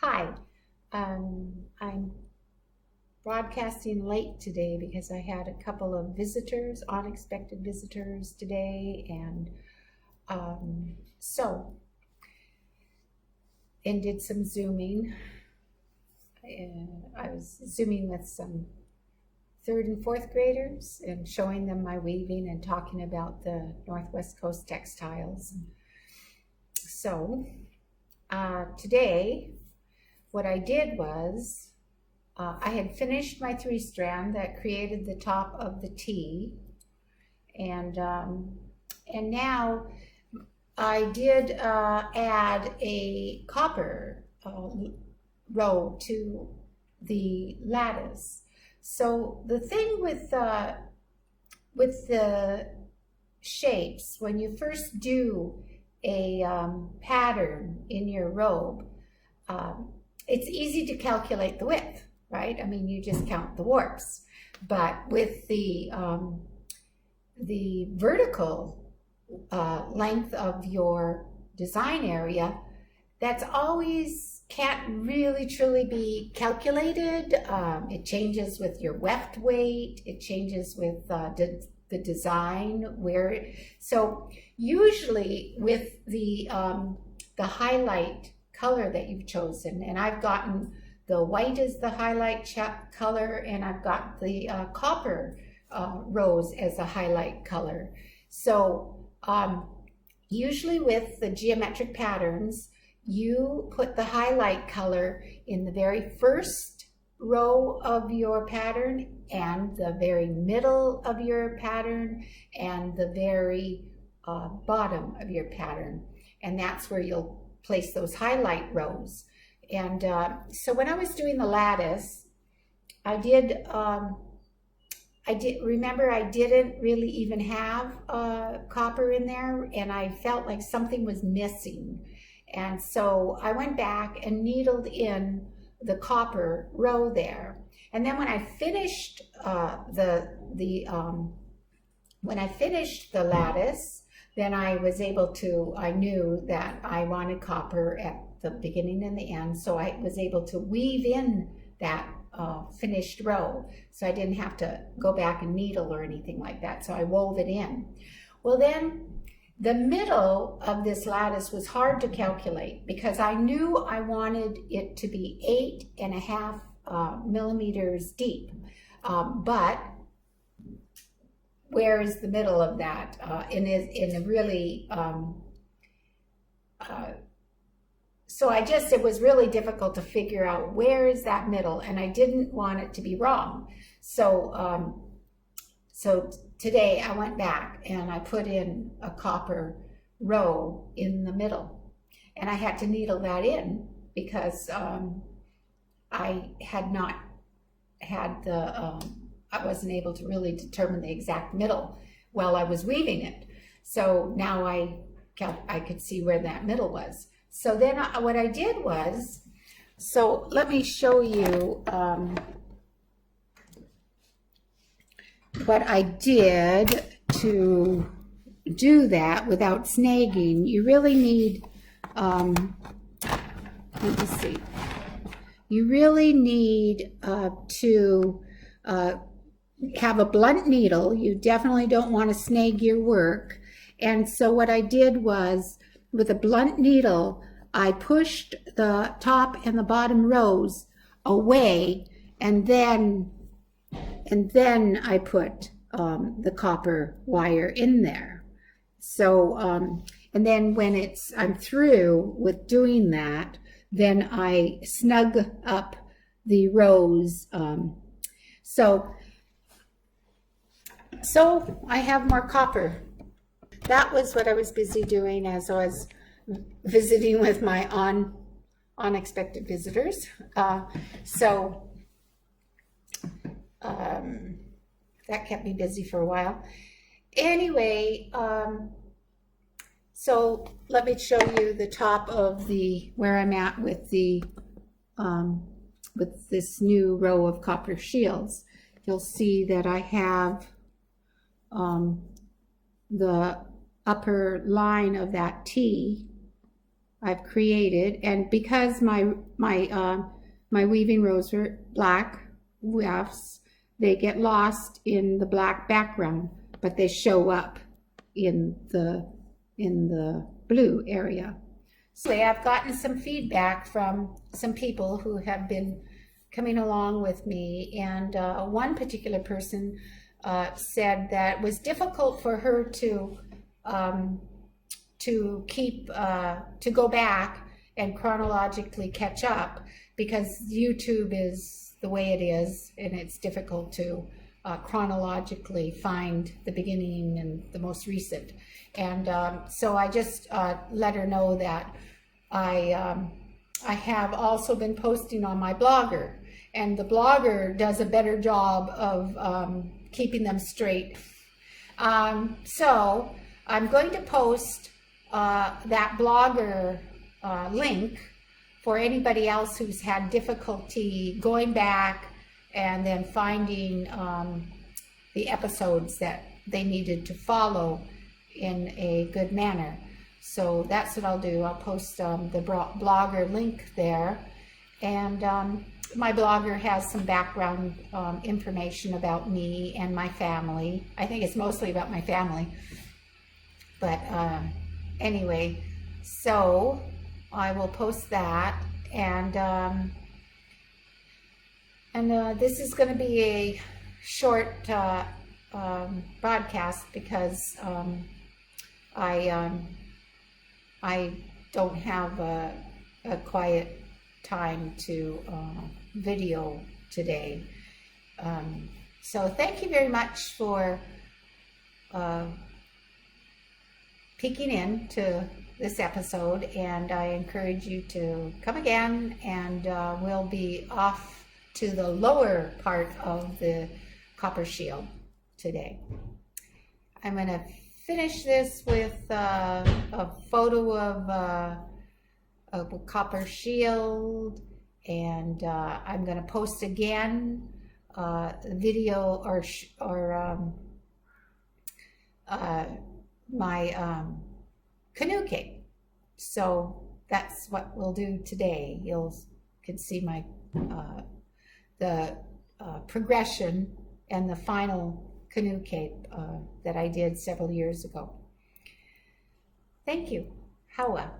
Hi, I'm broadcasting late today because I had a couple of visitors, unexpected visitors today, and so and did some Zooming. I was Zooming with some third and fourth graders and showing them my weaving and talking about the Northwest Coast textiles. So today, what I did was I had finished my 3-strand that created the top of the T, and now I did add a copper row to the lattice. So the thing with the shapes, when you first do a pattern in your robe, it's easy to calculate the width, right? I mean, you just count the warps. But with the vertical length of your design area, that's always can't really truly be calculated. It changes with your weft weight. It changes with the design so usually with the highlight color that you've chosen, and I've gotten the white as the highlight color, and I've got the copper rose as a highlight color. So usually with the geometric patterns, you put the highlight color in the very first row of your pattern and the very middle of your pattern and the very bottom of your pattern, and that's where you'll place those highlight rows. And so when I was doing the lattice, I remember I didn't really even have copper in there, and I felt like something was missing. And so I went back and needled in the copper row there. And then when I finished when I finished the lattice, then I knew that I wanted copper at the beginning and the end, so I was able to weave in that finished row. So I didn't have to go back and needle or anything like that, so I wove it in. Well, then the middle of this lattice was hard to calculate because I knew I wanted it to be 8.5 millimeters deep, but where is the middle of that? So it was really difficult to figure out where is that middle, and I didn't want it to be wrong. So today I went back and I put in a copper row in the middle, and I had to needle that in because I had not had I wasn't able to really determine the exact middle while I was weaving it. So now I could see where that middle was. So then what I did was, so let me show you what I did to do that without snagging. You really need, let me see, you really need to have a blunt needle. You definitely don't want to snag your work. And so what I did was, with a blunt needle, I pushed the top and the bottom rows away, and then I put the copper wire in there. So and then when I'm through with doing that, then I snug up the rows. So I have more copper. That was what I was busy doing as I was visiting with my unexpected visitors. That kept me busy for a while. Anyway, so let me show you the top of where I'm at with with this new row of copper shields. You'll see that I have the upper line of that T. I've created, and because my weaving rows are black wefts, they get lost in the black background, but they show up in the blue area. So I've gotten some feedback from some people who have been coming along with me, and one particular person said that it was difficult for her to go back and chronologically catch up, because YouTube is the way it is, and it's difficult to chronologically find the beginning and the most recent. And so I just let her know that I have also been posting on my blogger, and the blogger does a better job of keeping them straight. So I'm going to post that blogger link for anybody else who's had difficulty going back and then finding the episodes that they needed to follow in a good manner. So that's what I'll do. I'll post the blogger link there, and my blogger has some background information about me and my family. I think it's mostly about my family, but anyway, so I will post that, and this is going to be a short broadcast, because I don't have a quiet time to video today. So thank you very much for peeking in to this episode, and I encourage you to come again, and we'll be off to the lower part of the copper shield today. I'm going to finish this with a photo of a copper shield, and I'm going to post again video or my canoe cape. So that's what we'll do today. You can see my the progression and the final canoe cape that I did several years ago. Thank you. Hawa.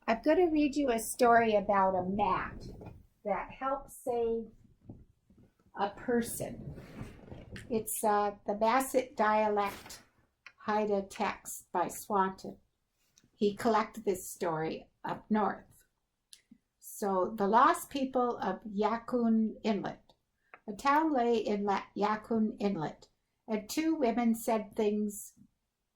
I'm going to read you a story about a mat that helped save a person. It's the Basset dialect Haida text by Swanton. He collected this story up north. So, the lost people of Yaqoon Inlet. A town lay in Yaqoon Inlet, and two women said things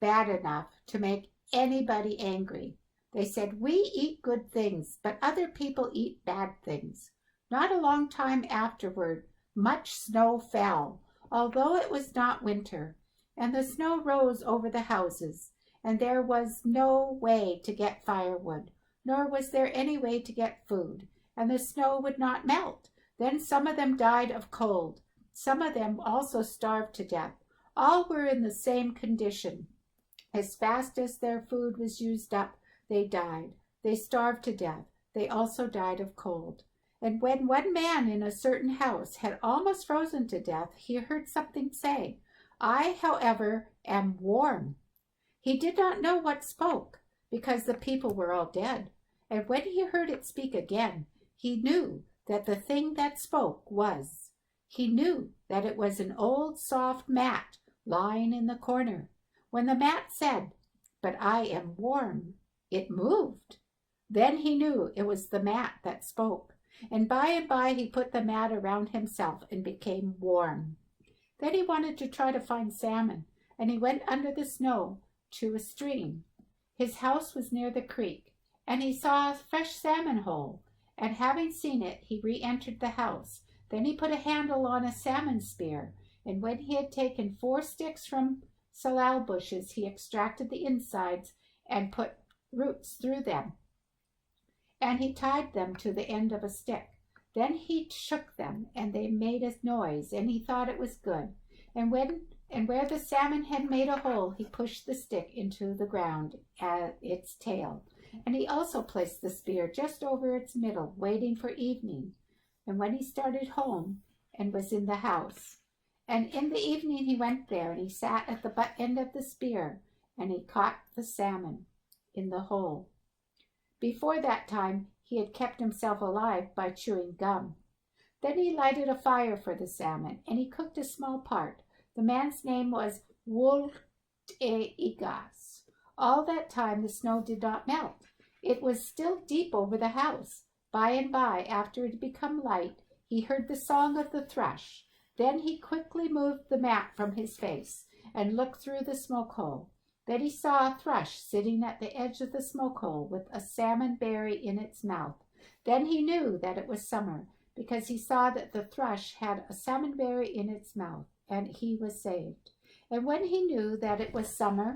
bad enough to make anybody angry. They said, "We eat good things, but other people eat bad things." Not a long time afterward, much snow fell, although it was not winter, and the snow rose over the houses, and there was no way to get firewood, nor was there any way to get food, and the snow would not melt. Then some of them died of cold. Some of them also starved to death. All were in the same condition. As fast as their food was used up, they died. They starved to death. They also died of cold. And when one man in a certain house had almost frozen to death, he heard something say, "I, however, am warm." He did not know what spoke, because the people were all dead. And when he heard it speak again, he knew that the thing that spoke was. He knew that it was an old soft mat lying in the corner. When the mat said, "But I am warm," it moved. Then he knew it was the mat that spoke. And by he put the mat around himself and became warm. Then he wanted to try to find salmon, and he went under the snow to a stream. His house was near the creek, and he saw a fresh salmon hole, and having seen it, he re-entered the house. Then he put a handle on a salmon spear, and when he had taken 4 sticks from salal bushes, he extracted the insides and put roots through them. And he tied them to the end of a stick. Then he shook them, and they made a noise, and he thought it was good. And when And where the salmon had made a hole, he pushed the stick into the ground at its tail. And he also placed the spear just over its middle, waiting for evening. And when he started home and was in the house, and in the evening he went there, and he sat at the butt end of the spear, and he caught the salmon in the hole. Before that time, he had kept himself alive by chewing gum. Then he lighted a fire for the salmon, and he cooked a small part. The man's name was wove. All that time the snow did not melt. It was still deep over the house. By and by, after it had become light, he heard the song of the thrush. Then he quickly moved the mat from his face and looked through the smoke hole. Then he saw a thrush sitting at the edge of the smoke hole with a salmon berry in its mouth. Then he knew that it was summer, because he saw that the thrush had a salmon berry in its mouth, and he was saved. And when he knew that it was summer,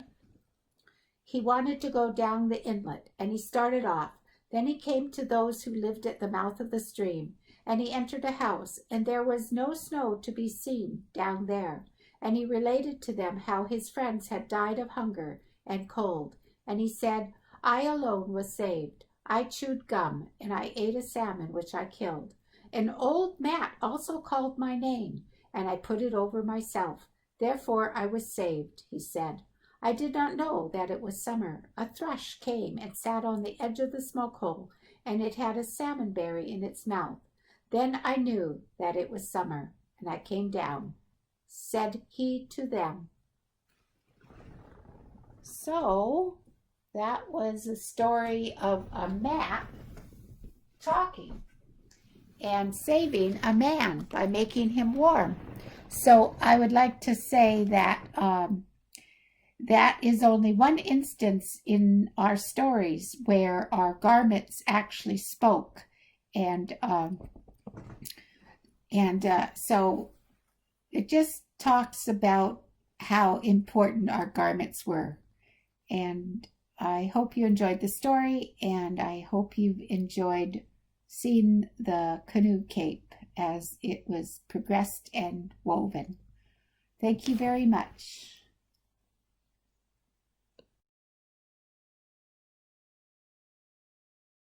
he wanted to go down the inlet, and he started off. Then he came to those who lived at the mouth of the stream, and he entered a house, and there was no snow to be seen down there. And he related to them how his friends had died of hunger and cold. And he said, I alone was saved. I chewed gum, and I ate a salmon which I killed. An old mat also called my name, and I put it over myself. Therefore I was saved, he said. I did not know that it was summer. A thrush came and sat on the edge of the smoke hole, and it had a salmon berry in its mouth. Then I knew that it was summer, and I came down. Said he to them. So that was a story of a mat talking and saving a man by making him warm. So I would like to say that that is only one instance in our stories where our garments actually spoke, and so it just talks about how important our garments were. And I hope you enjoyed the story, and I hope you've enjoyed seeing the canoe cape as it was progressed and woven. Thank you very much.